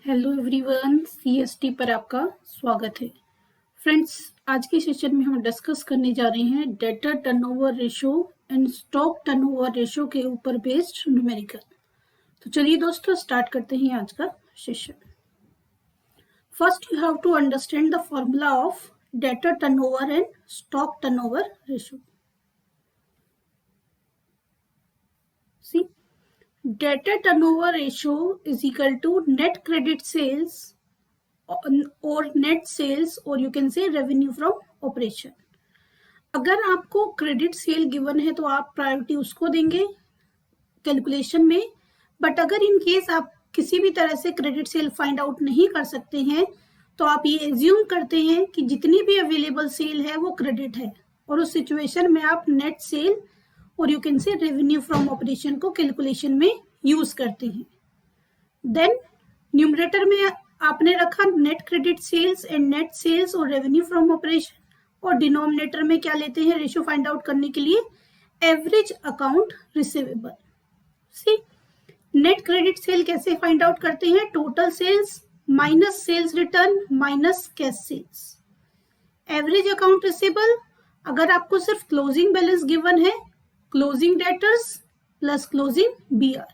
Hello everyone, CST पर आपका स्वागत है। फ्रेंड्स, आज के सेशन में हम डिस्कस करने जा रहे हैं debtor turnover ratio and stock turnover ratio के ऊपर बेस्ड न्यूमेरिकल। तो चलिए दोस्तों स्टार्ट करते हैं आज का session. First you have to understand the formula of debtor turnover and stock turnover ratio. See, debtor turnover ratio is equal to net credit sales or net sales or you can say revenue from operation। अगर आपको credit sale given है तो आप priority उसको देंगे calculation में, but अगर in case आप किसी भी तरह से क्रेडिट सेल फाइंड आउट नहीं कर सकते हैं तो आप ये एज्यूम करते हैं कि जितनी भी अवेलेबल सेल है वो क्रेडिट है, और उस सिचुएशन में आप नेट सेल और you can say revenue from operation को कैलकुलेशन में यूज करते हैं। देन न्यूमरेटर में आपने रखा net credit sales and net sales और रेवेन्यू फ्रॉम ऑपरेशन, और डिनोमिनेटर में क्या लेते हैं रेशियो फाइंड आउट करने के लिए, average account receivable. See, net credit sale कैसे फाइंड आउट करते हैं, total sales minus sales return minus cash sales. Average account receivable, अगर आपको सिर्फ क्लोजिंग बैलेंस गिवन है, closing debtors plus closing BR.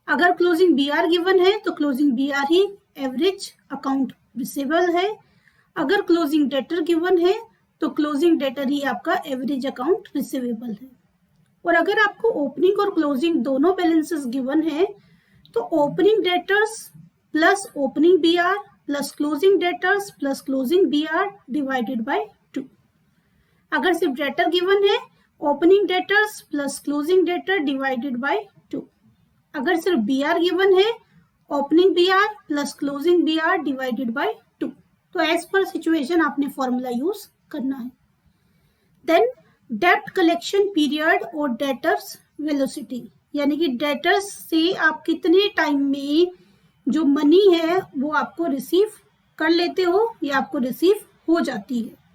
अगर क्लोजिंग बीआर गिवन है तो क्लोजिंग बीआर ही एवरेज अकाउंट रिसीवेबल है। अगर क्लोजिंग डेटर गिवन है तो क्लोजिंग डेटर ही आपका एवरेज अकाउंट रिसीवेबल है। और अगर आपको ओपनिंग और क्लोजिंग दोनों बैलेंसेस गिवन है तो opening debtors plus opening BR plus closing debtors plus closing BR divided by 2। अगर सिर्फ डेटर गिवन है, opening debtors plus closing debtor divided by 2। अगर सिर्फ बीआर गिवन है, opening BR plus closing BR divided by 2। तो as per situation आपने formula use करना है। देन डेब्ट कलेक्शन पीरियड और डेटर्स वेलोसिटी, यानी कि डेटर्स से आप कितने टाइम में जो मनी है वो आपको रिसीव कर लेते हो या आपको रिसीव हो जाती है।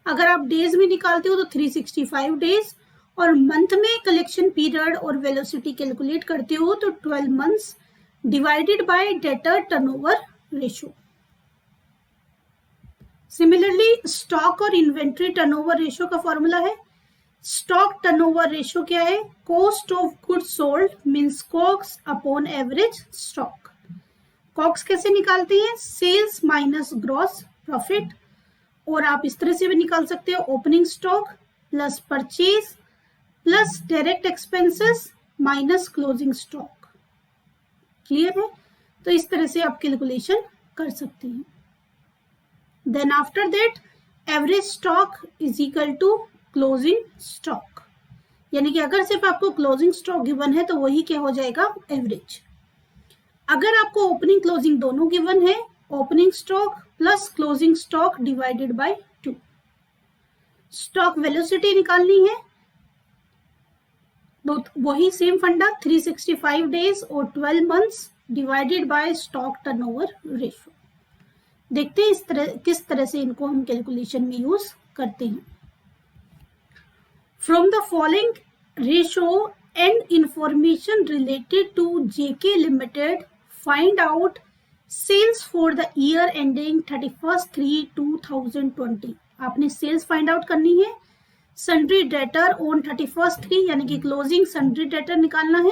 अगर आप डेज में निकालते हो तो 365 डेज, और मंथ में कलेक्शन पीरियड और वेलोसिटी कैलकुलेट करते हो तो 12 months divided by debtor turnover ratio. Similarly stock और इन्वेंट्री टर्नओवर रेशो का फॉर्मूला है, स्टॉक टर्नओवर रेशो क्या है, cost of goods sold means COGS upon average stock. COGS कैसे निकालते हैं, सेल्स माइनस ग्रॉस प्रॉफिट, और आप इस तरह से भी निकाल सकते हो, opening stock plus purchase plus direct expenses minus closing stock. Clear है? तो इस तरह से आप कैलकुलेशन कर सकते हैं। Then after that average stock is equal to closing stock, यानी कि अगर सिर्फ आपको क्लोजिंग स्टॉक गिवन है तो वही क्या हो जाएगा, एवरेज। अगर आपको ओपनिंग क्लोजिंग दोनों गिवन है, opening stock plus closing stock divided by 2। Stock velocity निकालनी है तो वही सेम फंडा, 365 डेज और 12 months divided by stock turnover ratio. देखते हैं किस तरह से इनको हम कैलकुलेशन में यूज करते हैं। From the following ratio and information related to JK limited find out sales for the year ending 31/3/2020। आपने सेल्स फाइंड आउट करनी है, सन्ड्री डेटर ऑन 31/3 यानी कि क्लोजिंग सन्ड्री डेटर निकालना है,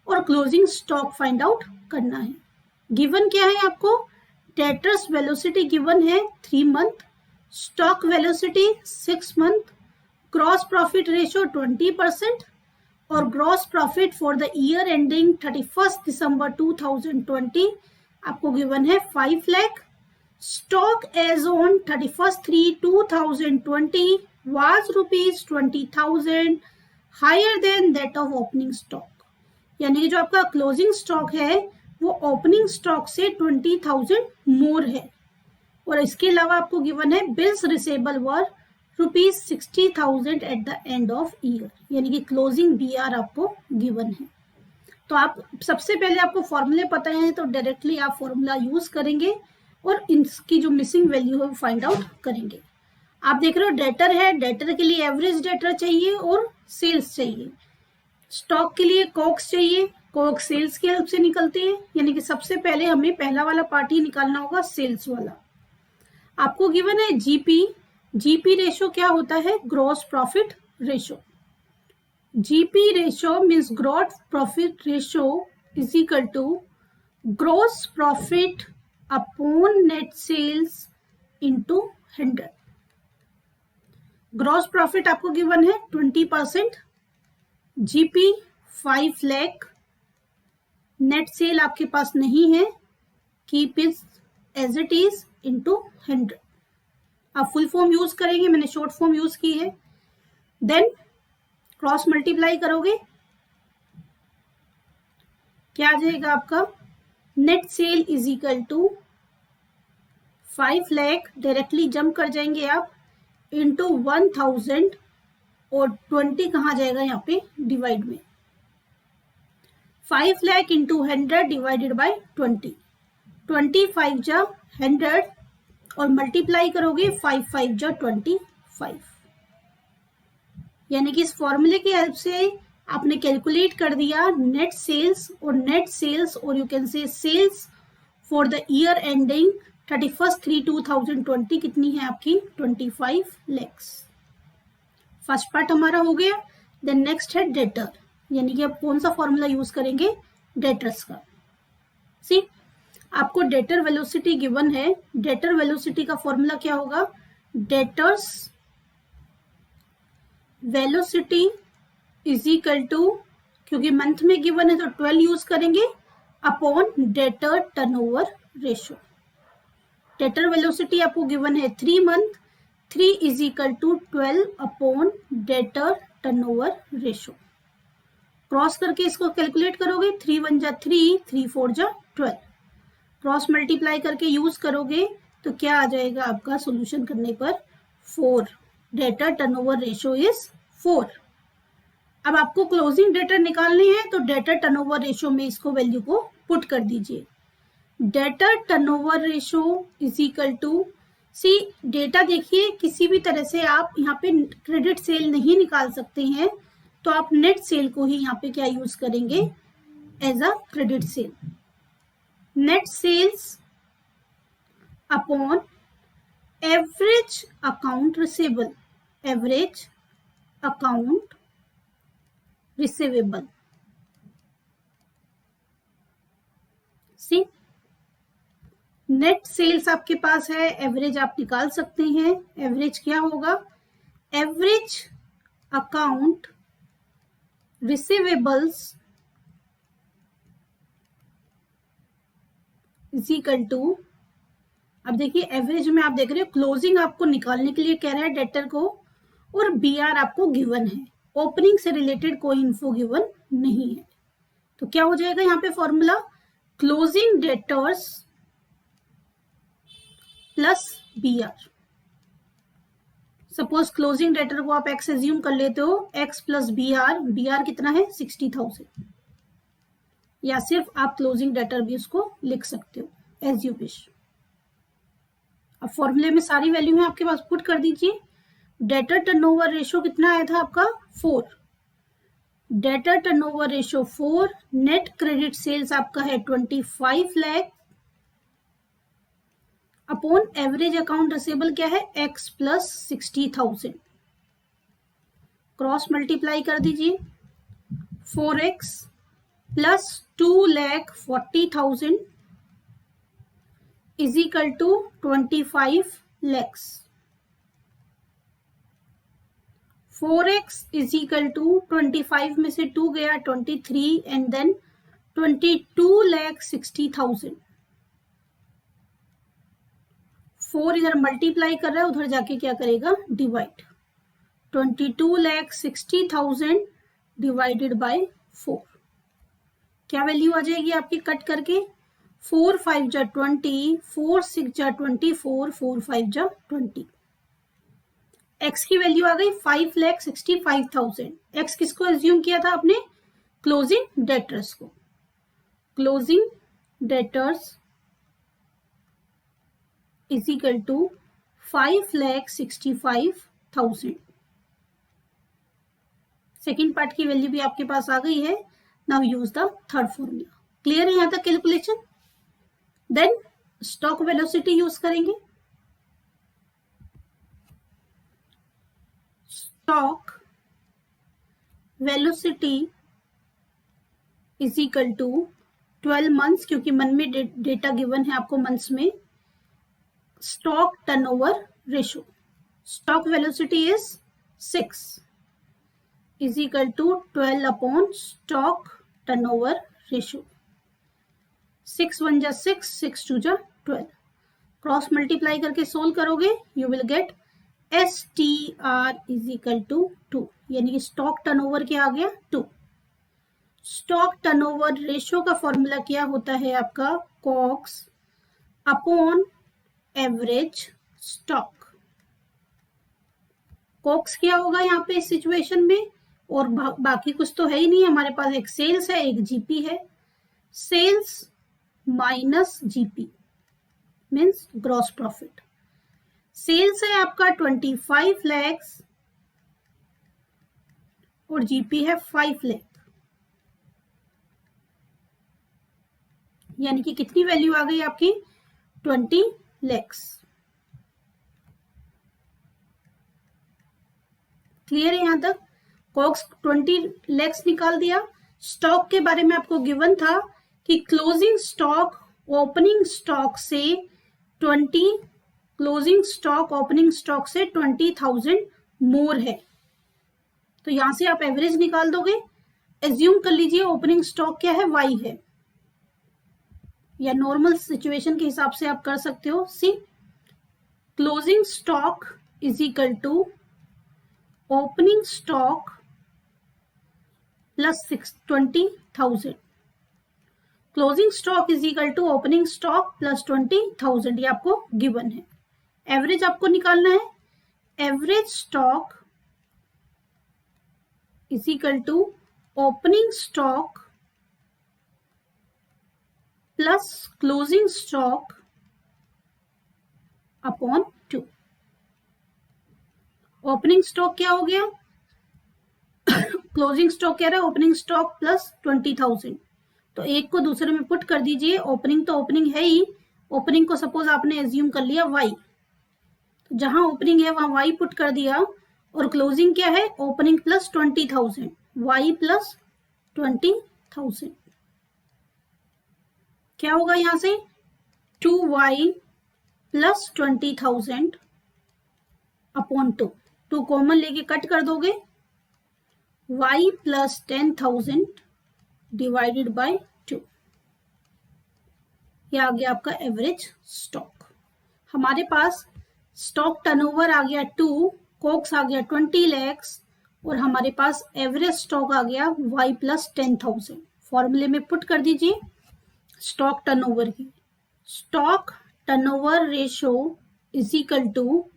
और क्लोजिंग स्टॉक फाइंड आउट करना है। गिवन क्या है आपको, डेटर्स वेलोसिटी गिवन है 3 month, stock velocity 6 month, gross profit ratio 20%, और gross profit for the year ending 31 दिसंबर 2020 आपको गिवन है 5 lakh. Stock as on 31/3/2020 was rupees 20,000 higher than that of opening stock, यानी कि जो आपका क्लोजिंग स्टॉक है वो ओपनिंग स्टॉक से 20,000 मोर है। और इसके अलावा आपको गिवन है bills receivable were rupees 60,000 at the end of year, यानी कि क्लोजिंग बीआर आपको गिवन है। तो आप सबसे पहले आपको फॉर्मूले पता है तो डायरेक्टली आप फॉर्मूला यूज करेंगे और इनकी जो मिसिंग वैल्यू है वो फाइंड आउट करेंगे। आप देख रहे हो डेटर है, डेटर के लिए एवरेज डेटर चाहिए और सेल्स चाहिए, स्टॉक के लिए कॉक्स चाहिए, कोक सेल्स की हेल्प से निकलते हैं, यानी कि सबसे पहले हमें पहला वाला पार्ट ही निकालना होगा, सेल्स वाला। आपको गिवन है जीपी। जीपी रेशो क्या होता है? Gross profit ratio. GP ratio means gross profit ratio is equal to gross profit upon net sales into 100। Gross profit आपको गिवन है 20%, जीपी 5 लाख, नेट सेल आपके पास नहीं है, keep it as it is into 100। आप फुल फॉर्म यूज करेंगे, मैंने short form use की है। देन क्रॉस मल्टीप्लाई करोगे, क्या आ जाएगा आपका? Net sale is equal to 5 lakh, directly jump कर जाएंगे आप, इंटू 1000, और 20 कहाँ जाएगा यहाँ पे? डिवाइड में। 5 लाख इंटू 100 डिवाइडेड बाय 20, 25 जा 100, और मल्टीप्लाई करोगे 5 5 जा 25। यानी कि इस फॉर्मूले की हेल्प से आपने कैलकुलेट कर दिया नेट सेल्स, और नेट सेल्स, और you can say sales for the year ending 31/3/2020 कितनी है आपकी? 25 lakhs। फर्स्ट पार्ट हमारा हो गया। देन नेक्स्ट है डेटर, यानी कि आप कौन सा फॉर्मूला यूज करेंगे? डेटर्स का। सी, आपको डेटर वेलोसिटी गिवन है। डेटर वेलोसिटी का फॉर्मूला क्या होगा? Debtors velocity is equal to, क्योंकि मंथ में गिवन है तो 12 यूज करेंगे, upon debtor turnover ratio. Debtor velocity आपको गिवन है 3 month, 3 is equal to 12 upon debtor turnover ratio. Cross करके इसको कैलकुलेट करोगे, 3 1 जा 3, 3 4 जा 12। क्रॉस मल्टीप्लाई करके यूज करोगे तो क्या आ जाएगा आपका सॉल्यूशन करने पर? 4। Debtor turnover ratio is 4। अब आपको क्लोजिंग डेटर निकालने हैं, तो डेटर टर्नओवर रेशो में इसको वैल्यू को पुट कर दीजिए। Debtor turnover ratio is equal to, see data देखिए, किसी भी तरह से आप यहाँ पे क्रेडिट सेल नहीं निकाल सकते हैं, तो आप नेट सेल को ही यहाँ पे क्या यूज करेंगे? As a credit sale. Net sales upon average account receivable, average account receivable. See, net sales आपके पास है, एवरेज आप निकाल सकते हैं। एवरेज क्या होगा? Average account receivables is equal to, अब देखिए एवरेज में आप देख रहे हो क्लोजिंग आपको निकालने के लिए कह रहा है डेटर को, और बीआर आपको गिवन है। ओपनिंग से रिलेटेड कोई इन्फो गिवन नहीं है, तो क्या हो जाएगा यहाँ पे formula? Closing debtors plus BR. Suppose closing debtor को आप एक्स एज्यूम कर लेते हो, एक्स प्लस बीआर। बीआर कितना है? 60,000, या सिर्फ आप क्लोजिंग डेटर भी उसको लिख सकते हो एज यू विश। अब फॉर्मूले में सारी वैल्यू है आपके पास, पुट कर दीजिए। डेटर टर्नओवर रेशो कितना आया था आपका? 4। Debtor turnover ratio 4। Net credit sales आपका है 25 lakh, upon average account receivable क्या है? X plus 60,000। क्रॉस मल्टीप्लाई कर दीजिए, 4x प्लस 2,40,000 is equal to 25 lakhs। 4x is equal to 25 में से 2 गया 23, एंड देन 22,60,000। 4 इधर मल्टीप्लाई कर रहा है, उधर जाके क्या करेगा? डिवाइड। 22,60,000 डिवाइडेड बाय 4, क्या वैल्यू आ जाएगी आपकी कट करके? 4 5 जा 20, 4 6 जा 24, 4 5 जा 20। एक्स की वैल्यू आ गई 5,65,000। एक्स किसको एज्यूम किया था आपने? क्लोजिंग डेटर्स को। Closing debtors is equal to 5,65,000। Second part की वैल्यू भी आपके पास आ गई है। Now use the third formula. Clear है यहाँ तक calculation? Then stock velocity use करेंगे। Stock velocity is equal to 12 months, क्योंकि मन में डेटा गिवन है आपको मंथ्स में। Stock turnover ratio, stock velocity is 6 is equal to 12 upon stock turnover ratio. 6 1 जा 6, 6 2 जा 12। क्रॉस मल्टीप्लाई करके सोल्व करोगे, you will get STR is equal to 2, यानी कि स्टॉक टर्नओवर क्या आ गया 2। स्टॉक टर्नओवर रेशियो का फॉर्मूला क्या होता है आपका? COGS upon average stock. COGS क्या होगा यहाँ पे इस सिचुएशन में? और बाकी कुछ तो है ही नहीं, हमारे पास एक सेल्स है, एक जीपी है। Sales minus GP means gross profit. Sales है आपका 25 लाख और जीपी है 5 लाख, यानी कि कितनी वैल्यू आ गई आपकी? 20 लाख। क्लियर है यहाँ तक? कॉक्स 20 लाख निकाल दिया। स्टॉक के बारे में आपको गिवन था कि क्लोजिंग स्टॉक ओपनिंग स्टॉक से 20, क्लोजिंग स्टॉक ओपनिंग स्टॉक से 20,000 मोर है, तो यहां से आप एवरेज निकाल दोगे। एज्यूम कर लीजिए ओपनिंग स्टॉक क्या है? Y है, या नॉर्मल सिचुएशन के हिसाब से आप कर सकते हो। See closing stock is equal to opening stock plus 20,000। Closing stock is equal to opening stock plus 20,000, ये आपको गिवन है। एवरेज आपको निकालना है। Average stock is equal to opening stock plus closing stock upon 2। Opening stock क्या हो गया? Closing stock क्या रहा है? ओपनिंग स्टॉक प्लस 20,000, तो एक को दूसरे में पुट कर दीजिए। ओपनिंग तो ओपनिंग है ही, ओपनिंग को सपोज आपने एज्यूम कर लिया Y, तो जहां ओपनिंग है वहां Y पुट कर दिया। और क्लोजिंग क्या है? Opening plus 20,000, Y plus 20,000। क्या होगा यहां से? 2Y plus 20,000 upon 2। 2 कॉमन लेके कट कर दोगे, Y प्लस 10,000 डिवाइडेड बाय 2। ये आ गया आपका एवरेज स्टॉक। हमारे पास स्टॉक टर्नओवर आ गया 2, कॉक्स आ गया 20 लाख, और हमारे पास एवरेज स्टॉक आ गया Y प्लस 10,000। फॉर्मूले में पुट कर दीजिए स्टॉक टर्नओवर की। Stock turnover ratio is equal to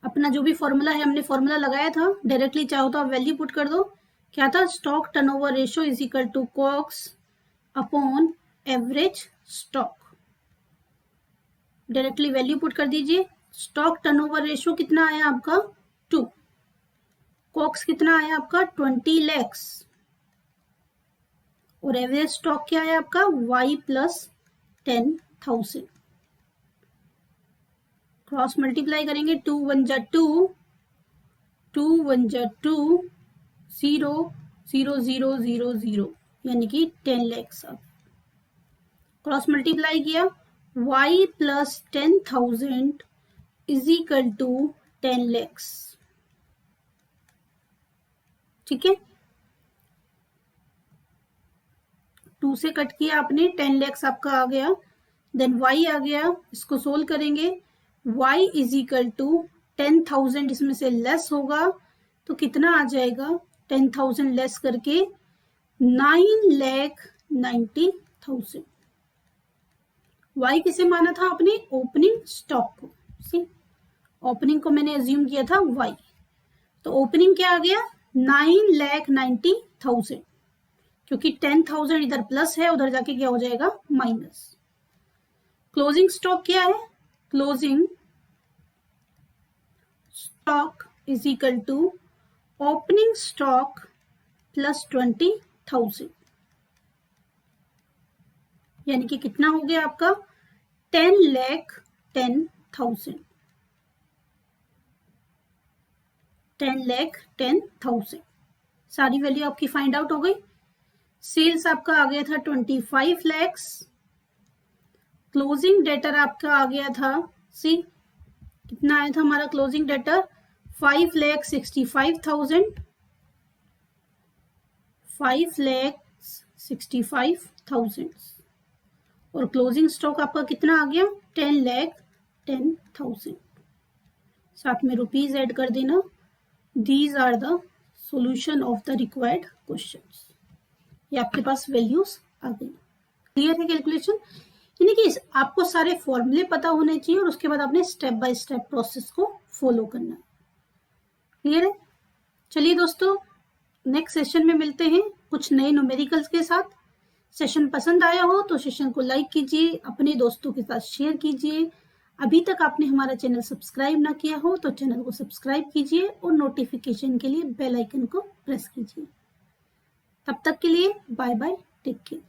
अपना जो भी फॉर्मूला है, हमने फॉर्मूला लगाया था, डायरेक्टली चाहो तो आप वैल्यू पुट कर दो। क्या था? Stock turnover ratio is equal to COGS upon average stock. Directly value put कर दीजिए। स्टॉक टर्नओवर रेशो कितना आया आपका? 2। कॉक्स कितना आया आपका? 20 लाख। और एवरेज स्टॉक क्या है आपका? Y plus 10,000। क्रॉस मल्टीप्लाई करेंगे, 2 1 जा 2, 2 1 जा 2, 0 0 0 0 0, यानी कि 10 लाख। क्रॉस मल्टीप्लाई किया, Y plus 10,000 is equal to 10 lakh. ठीक है, 2 से कट किया आपने, 10 लाख आपका आ गया। देन Y आ गया, इसको सोल्व करेंगे। Y इज इक्वल टू 10,000 इसमें से लेस होगा तो कितना आ जाएगा? 10,000 लेस करके 9,90,000। Y किसे माना था आपने? ओपनिंग स्टॉक को। सी ओपनिंग को मैंने एज्यूम किया था Y, तो ओपनिंग क्या आ गया? 9,90,000, क्योंकि 10,000 इधर प्लस है, उधर जाके क्या हो जाएगा? माइनस। क्लोजिंग स्टॉक क्या है? Closing stock is equal to opening stock plus 20,000। 10,000, यानी कि कितना हो गया आपका 10,10,000, 10,10,000 सारी वैल्यू आपकी फाइंड आउट हो गई। सेल्स आपका आ गया था 25 lakhs, क्लोजिंग डेटर आपका आ गया था, सी कितना आया था हमारा क्लोजिंग डेटर 5,65,000, 5,65,000 और क्लोजिंग स्टॉक आपका कितना आ गया 10,10,000। साथ में रुपीज ऐड कर देना। These are the solution of the required questions. ये आपके पास वैल्यूज आ गई। क्लियर है कैलकुलेशन? यानी कि आपको सारे फॉर्मूले पता होने चाहिए और उसके बाद आपने स्टेप बाय स्टेप प्रोसेस को फॉलो करना है। क्लियर है? चलिए दोस्तों, नेक्स्ट सेशन में मिलते हैं कुछ नए न्यूमेरिकल्स के साथ। सेशन पसंद आया हो तो सेशन को लाइक कीजिए, अपने दोस्तों के साथ शेयर कीजिए। अभी तक आपने हमारा चैनल सब्सक्राइब ना किया हो तो चैनल को सब्सक्राइब कीजिए और नोटिफिकेशन के लिए बेल आइकन को प्रेस कीजिए। तब तक के लिए बाय बाय, टेक केयर।